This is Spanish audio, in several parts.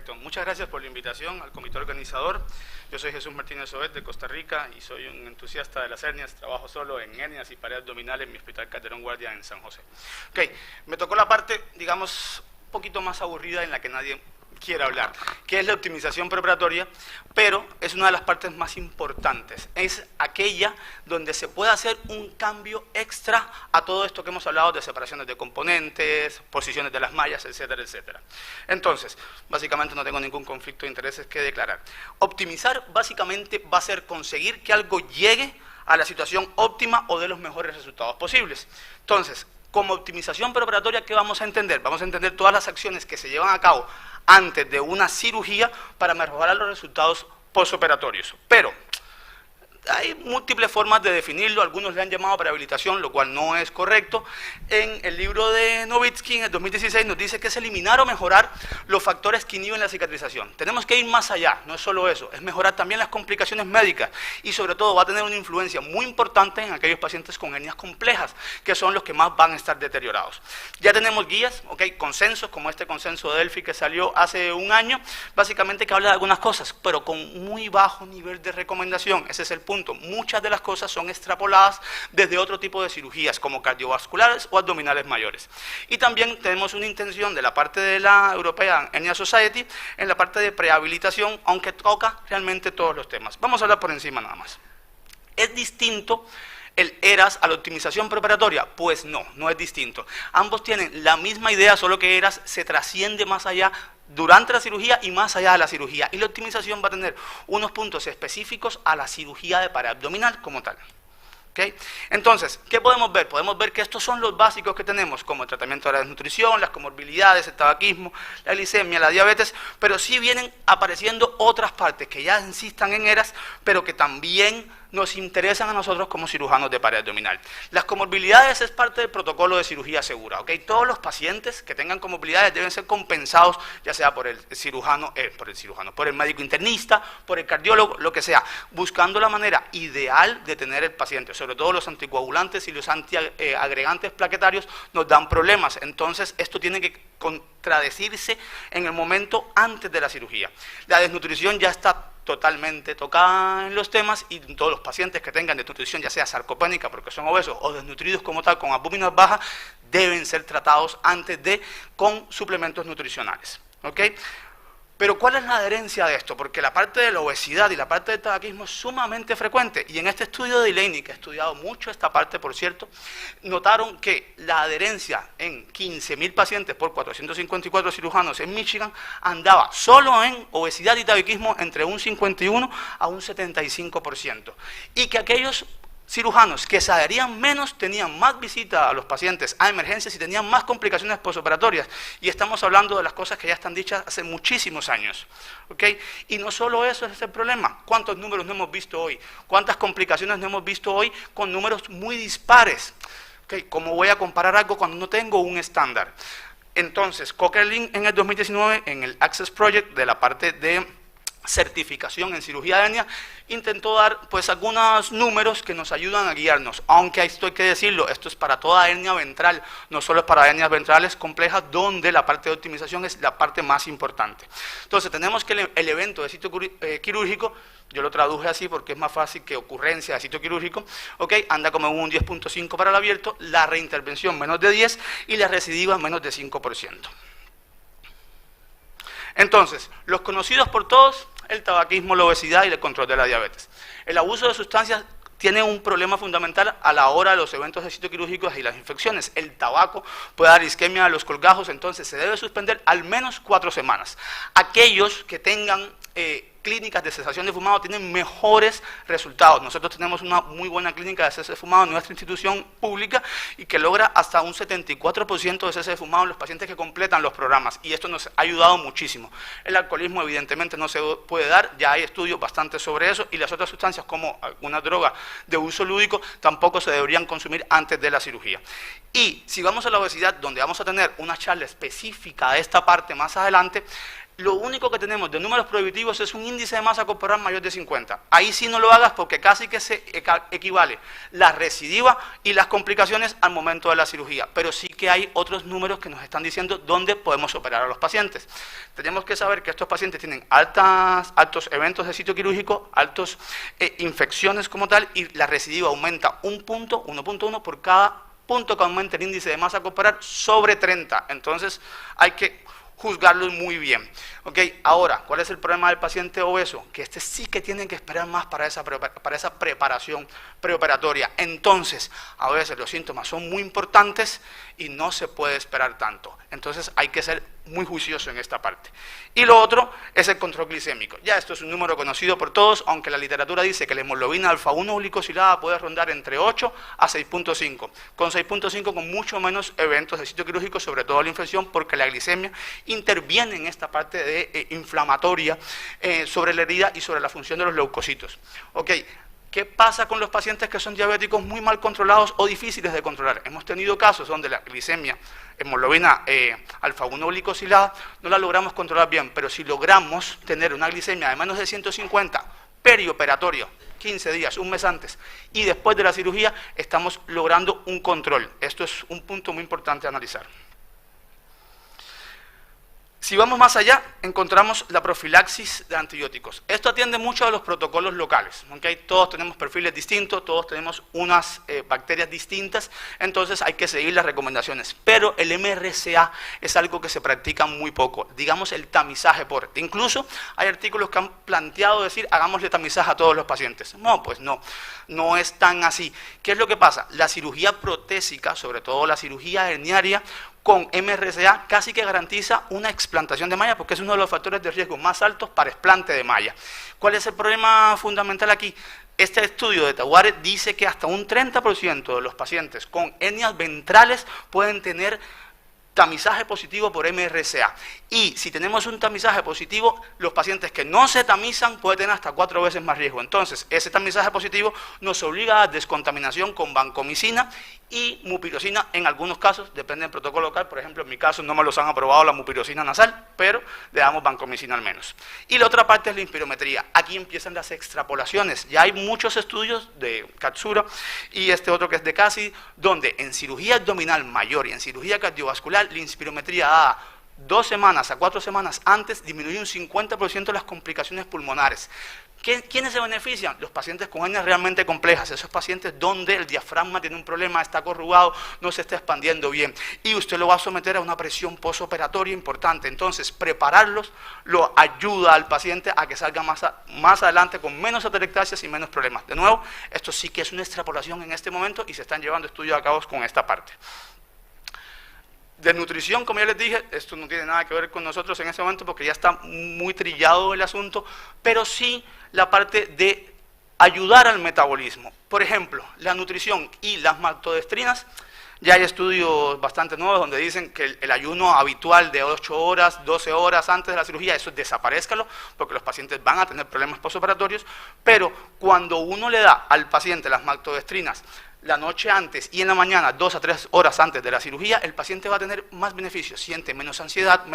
Perfecto, muchas gracias por la invitación al comité organizador. Yo soy Jesús Martínez Obed de Costa Rica y soy un entusiasta de las hernias. Trabajo solo en hernias y pared abdominal en mi hospital Calderón Guardia en San José. Ok, me tocó la parte, digamos, un poquito más aburrida en la que nadie quiere hablar, que es la optimización preoperatoria, pero es una de las partes más importantes. Es aquella donde se puede hacer un cambio extra a todo esto que hemos hablado de separaciones de componentes, posiciones de las mallas, etcétera, etcétera. Entonces, básicamente no tengo ningún conflicto de intereses que declarar. Optimizar básicamente va a ser conseguir que algo llegue a la situación óptima o de los mejores resultados posibles. Entonces, como optimización preoperatoria, ¿qué vamos a entender? Vamos a entender todas las acciones que se llevan a cabo antes de una cirugía para mejorar los resultados postoperatorios. Pero hay múltiples formas de definirlo, algunos le han llamado prehabilitación, lo cual no es correcto. En el libro de Novitsky, en el 2016, nos dice que es eliminar o mejorar los factores que inhiben la cicatrización. Tenemos que ir más allá, no es solo eso, es mejorar también las complicaciones médicas y sobre todo va a tener una influencia muy importante en aquellos pacientes con hernias complejas, que son los que más van a estar deteriorados. Ya tenemos guías, consensos, como este consenso de Delphi que salió hace un año, básicamente que habla de algunas cosas, pero con muy bajo nivel de recomendación, ese es el punto. Muchas de las cosas son extrapoladas desde otro tipo de cirugías, como cardiovasculares o abdominales mayores. Y también tenemos una intención de la parte de la European Hernia Society en la parte de prehabilitación, aunque toca realmente todos los temas. Vamos a hablar por encima nada más. ¿Es distinto el ERAS a la optimización preoperatoria? Pues no, no es distinto. Ambos tienen la misma idea, solo que ERAS se trasciende más allá durante la cirugía y más allá de la cirugía. Y la optimización va a tener unos puntos específicos a la cirugía de pared abdominal como tal. ¿Okay? Entonces, ¿qué podemos ver? Podemos ver que estos son los básicos que tenemos, como el tratamiento de la desnutrición, las comorbilidades, el tabaquismo, la glicemia, la diabetes, pero sí vienen apareciendo otras partes que ya insistan en ERAS, pero que también nos interesan a nosotros como cirujanos de pared abdominal. Las comorbilidades es parte del protocolo de cirugía segura, ¿ok? Todos los pacientes que tengan comorbilidades deben ser compensados, ya sea por el por el médico internista, por el cardiólogo, lo que sea, buscando la manera ideal de tener el paciente. Sobre todo los anticoagulantes y los antiagregantes plaquetarios nos dan problemas, entonces esto tiene que contradecirse en el momento antes de la cirugía. La desnutrición ya está totalmente tocada en los temas y todos los pacientes que tengan desnutrición, ya sea sarcopénica porque son obesos o desnutridos como tal con albúminas bajas, deben ser tratados antes de con suplementos nutricionales. ¿Okay? Pero ¿cuál es la adherencia de esto? Porque la parte de la obesidad y la parte del tabaquismo es sumamente frecuente. Y en este estudio de Delaney, que ha estudiado mucho esta parte, por cierto, notaron que la adherencia en 15.000 pacientes por 454 cirujanos en Michigan andaba solo en obesidad y tabaquismo entre un 51 a un 75%. Y que aquellos cirujanos que se adherían menos tenían más visitas a los pacientes a emergencias y tenían más complicaciones postoperatorias. Y estamos hablando de las cosas que ya están dichas hace muchísimos años. ¿Okay? Y no solo eso es el problema. ¿Cuántos números no hemos visto hoy? ¿Cuántas complicaciones no hemos visto hoy con números muy dispares? ¿Okay? ¿Cómo voy a comparar algo cuando no tengo un estándar? Entonces, Cochran en el 2019, en el Access Project de la parte de certificación en cirugía de hernia, intentó dar pues algunos números que nos ayudan a guiarnos, aunque esto hay que decirlo, esto es para toda hernia ventral, no solo es para hernias ventrales complejas, donde la parte de optimización es la parte más importante. Entonces tenemos que el evento de sitio quirúrgico, yo lo traduje así porque es más fácil que ocurrencia de sitio quirúrgico, anda como en un 10.5 para el abierto, la reintervención menos de 10 y la recidiva menos de 5%. Entonces, los conocidos por todos, el tabaquismo, la obesidad y el control de la diabetes. El abuso de sustancias tiene un problema fundamental a la hora de los eventos de sitio quirúrgicos y las infecciones. El tabaco puede dar isquemia a los colgajos, entonces se debe suspender al menos 4 semanas. Aquellos que tengan clínicas de cesación de fumado tienen mejores resultados. Nosotros tenemos una muy buena clínica de cese de fumado en nuestra institución pública y que logra hasta un 74% de cese de fumado en los pacientes que completan los programas, y esto nos ha ayudado muchísimo. El alcoholismo evidentemente no se puede dar, ya hay estudios bastante sobre eso, y las otras sustancias como alguna droga de uso lúdico tampoco se deberían consumir antes de la cirugía. Y si vamos a la obesidad, donde vamos a tener una charla específica de esta parte más adelante, lo único que tenemos de números prohibitivos es un índice de masa corporal mayor de 50. Ahí sí no lo hagas porque casi que se equivale la recidiva y las complicaciones al momento de la cirugía. Pero sí que hay otros números que nos están diciendo dónde podemos operar a los pacientes. Tenemos que saber que estos pacientes tienen altos eventos de sitio quirúrgico, altas infecciones como tal, y la recidiva aumenta 1.1 por cada punto que aumenta el índice de masa corporal sobre 30. Entonces hay que juzgarlos muy bien. Ahora, ¿cuál es el problema del paciente obeso? Que este sí que tiene que esperar más para esa preparación preoperatoria. Entonces, a veces los síntomas son muy importantes y no se puede esperar tanto. Entonces hay que ser muy juicioso en esta parte. Y lo otro es el control glicémico. Ya esto es un número conocido por todos, aunque la literatura dice que la hemoglobina alfa 1 glicosilada puede rondar entre 8 a 6.5. Con 6.5 con mucho menos eventos de sitio quirúrgico, sobre todo la infección, porque la glicemia interviene en esta parte inflamatoria sobre la herida y sobre la función de los leucocitos. ¿Qué pasa con los pacientes que son diabéticos muy mal controlados o difíciles de controlar? Hemos tenido casos donde la glicemia, hemoglobina alfa 1 glicosilada, no la logramos controlar bien, pero si logramos tener una glicemia de menos de 150 perioperatorio, 15 días, un mes antes, y después de la cirugía, estamos logrando un control. Esto es un punto muy importante a analizar. Si vamos más allá, encontramos la profilaxis de antibióticos. Esto atiende mucho a los protocolos locales. Todos tenemos perfiles distintos, todos tenemos unas bacterias distintas, entonces hay que seguir las recomendaciones. Pero el MRCA es algo que se practica muy poco, digamos el tamizaje por. Incluso hay artículos que han planteado decir, hagámosle tamizaje a todos los pacientes. No, pues no es tan así. ¿Qué es lo que pasa? La cirugía protésica, sobre todo la cirugía herniaria, con MRCA casi que garantiza una explantación de malla, porque es uno de los factores de riesgo más altos para explante de malla. ¿Cuál es el problema fundamental aquí? Este estudio de Taguare dice que hasta un 30% de los pacientes con hernias ventrales pueden tener tamizaje positivo por MRCA. Y si tenemos un tamizaje positivo, los pacientes que no se tamizan pueden tener hasta 4 veces más riesgo. Entonces, ese tamizaje positivo nos obliga a descontaminación con vancomicina y mupirocina en algunos casos, depende del protocolo local. Por ejemplo, en mi caso no me los han aprobado la mupirocina nasal, pero le damos vancomicina al menos. Y la otra parte es la inspirometría. Aquí empiezan las extrapolaciones. Ya hay muchos estudios de Katsura y este otro que es de Cassi, donde en cirugía abdominal mayor y en cirugía cardiovascular, la inspirometría dada 2 semanas a 4 semanas antes disminuye un 50% las complicaciones pulmonares. ¿Quiénes se benefician? Los pacientes con hernias realmente complejas, esos pacientes donde el diafragma tiene un problema, está corrugado, no se está expandiendo bien, y usted lo va a someter a una presión postoperatoria importante. Entonces, prepararlos lo ayuda al paciente a que salga más adelante con menos atelectasias y menos problemas. De nuevo, esto sí que es una extrapolación en este momento y se están llevando estudios a cabo con esta parte. De nutrición, como ya les dije, esto no tiene nada que ver con nosotros en este momento porque ya está muy trillado el asunto, pero sí la parte de ayudar al metabolismo. Por ejemplo, la nutrición y las maltodextrinas, ya hay estudios bastante nuevos donde dicen que el ayuno habitual de 8 horas, 12 horas antes de la cirugía, eso desaparezcalo, porque los pacientes van a tener problemas postoperatorios, pero cuando uno le da al paciente las maltodextrinas la noche antes y en la mañana, 2 a 3 horas antes de la cirugía, el paciente va a tener más beneficios, siente menos ansiedad,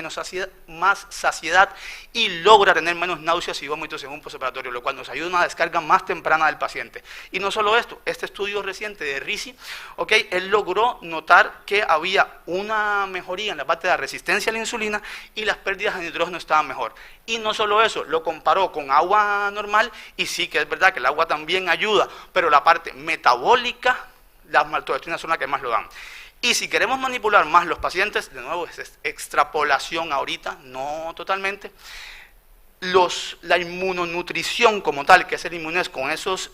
más saciedad y logra tener menos náuseas y vómitos en un postoperatorio, lo cual nos ayuda a una descarga más temprana del paciente. Y no solo esto, este estudio reciente de Risi, él logró notar que había una mejoría en la parte de la resistencia a la insulina y las pérdidas de nitrógeno estaban mejor. Y no solo eso, lo comparó con agua normal y sí que es verdad que el agua también ayuda, pero la parte metabólica, las maltodextrinas son las que más lo dan. Y si queremos manipular más los pacientes, de nuevo es extrapolación ahorita, no totalmente, la inmunonutrición como tal, que es el inmunés con esos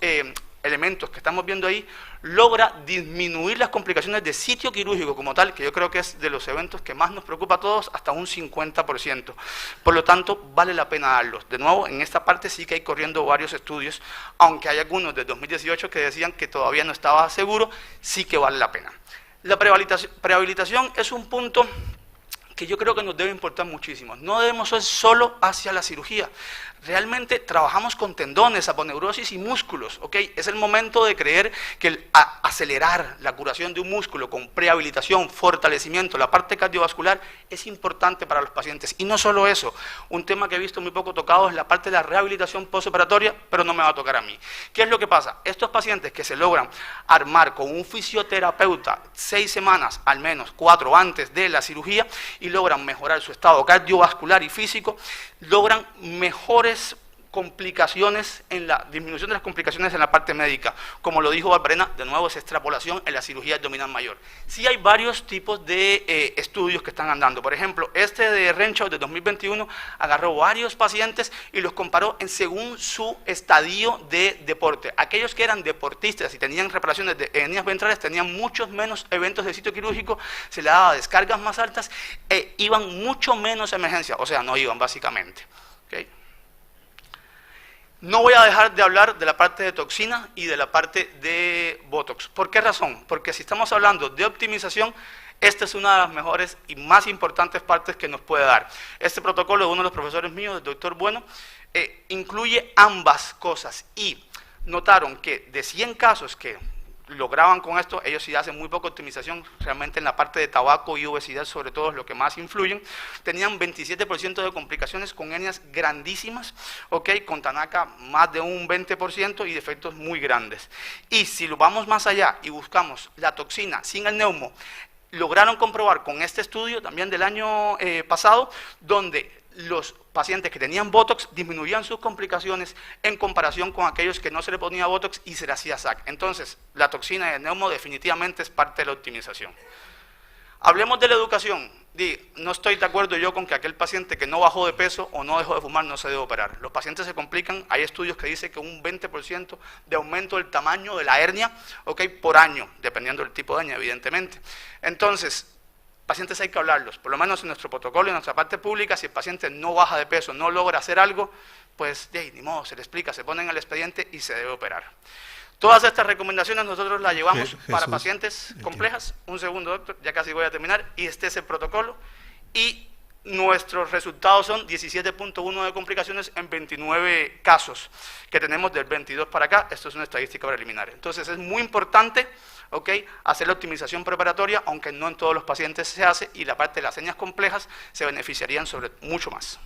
elementos que estamos viendo ahí, logra disminuir las complicaciones de sitio quirúrgico como tal, que yo creo que es de los eventos que más nos preocupa a todos, hasta un 50%. Por lo tanto, vale la pena darlos. De nuevo, en esta parte sí que hay corriendo varios estudios, aunque hay algunos de 2018 que decían que todavía no estaba seguro, sí que vale la pena. La prehabilitación es un punto que yo creo que nos debe importar muchísimo. No debemos ser solo hacia la cirugía. realmente trabajamos con tendones, aponeurosis y músculos, ¿ok? Es el momento de creer que acelerar la curación de un músculo con prehabilitación, fortalecimiento, la parte cardiovascular, es importante para los pacientes. Y no solo eso, un tema que he visto muy poco tocado es la parte de la rehabilitación postoperatoria, pero no me va a tocar a mí. ¿Qué es lo que pasa? Estos pacientes que se logran armar con un fisioterapeuta 6 semanas, al menos 4 antes de la cirugía, y logran mejorar su estado cardiovascular y físico, logran mejores complicaciones en la disminución de las complicaciones en la parte médica. Como lo dijo Barberena, de nuevo es extrapolación en la cirugía abdominal mayor. Sí hay varios tipos de estudios que están andando. Por ejemplo, este de Renshaw de 2021 agarró varios pacientes y los comparó según su estadio de deporte. Aquellos que eran deportistas y tenían reparaciones de hernias ventrales tenían muchos menos eventos de sitio quirúrgico, se les daba descargas más altas e iban mucho menos a emergencia, o sea, no iban básicamente. ¿Okay? No voy a dejar de hablar de la parte de toxina y de la parte de Botox. ¿Por qué razón? Porque si estamos hablando de optimización, esta es una de las mejores y más importantes partes que nos puede dar. Este protocolo de uno de los profesores míos, el doctor Bueno, incluye ambas cosas y notaron que de 100 casos que lograban con esto, ellos sí hacen muy poca optimización, realmente en la parte de tabaco y obesidad sobre todo es lo que más influyen, tenían 27% de complicaciones con hernias grandísimas, ¿okay? Con Tanaka más de un 20% y defectos muy grandes. Y si lo vamos más allá y buscamos la toxina sin el neumo, lograron comprobar con este estudio también del año pasado, donde los pacientes que tenían Botox disminuían sus complicaciones en comparación con aquellos que no se le ponía Botox y se le hacía SAC. Entonces, la toxina y el neumo definitivamente es parte de la optimización. Hablemos de la educación. No estoy de acuerdo yo con que aquel paciente que no bajó de peso o no dejó de fumar no se debe operar. Los pacientes se complican, hay estudios que dicen que un 20% de aumento del tamaño de la hernia, ¿okay? Por año, dependiendo del tipo de hernia, evidentemente. Entonces, pacientes hay que hablarlos, por lo menos en nuestro protocolo, en nuestra parte pública, si el paciente no baja de peso, no logra hacer algo, pues ni modo, se le explica, se pone en el expediente y se debe operar. Todas estas recomendaciones nosotros las llevamos para pacientes complejas. Un segundo, doctor, ya casi voy a terminar, y este es el protocolo, y nuestros resultados son 17.1 de complicaciones en 29 casos que tenemos del 22 para acá. Esto es una estadística preliminar. Entonces es muy importante, ¿okay? Hacer la optimización preparatoria, aunque no en todos los pacientes se hace, y la parte de las hernias complejas se beneficiarían sobre mucho más.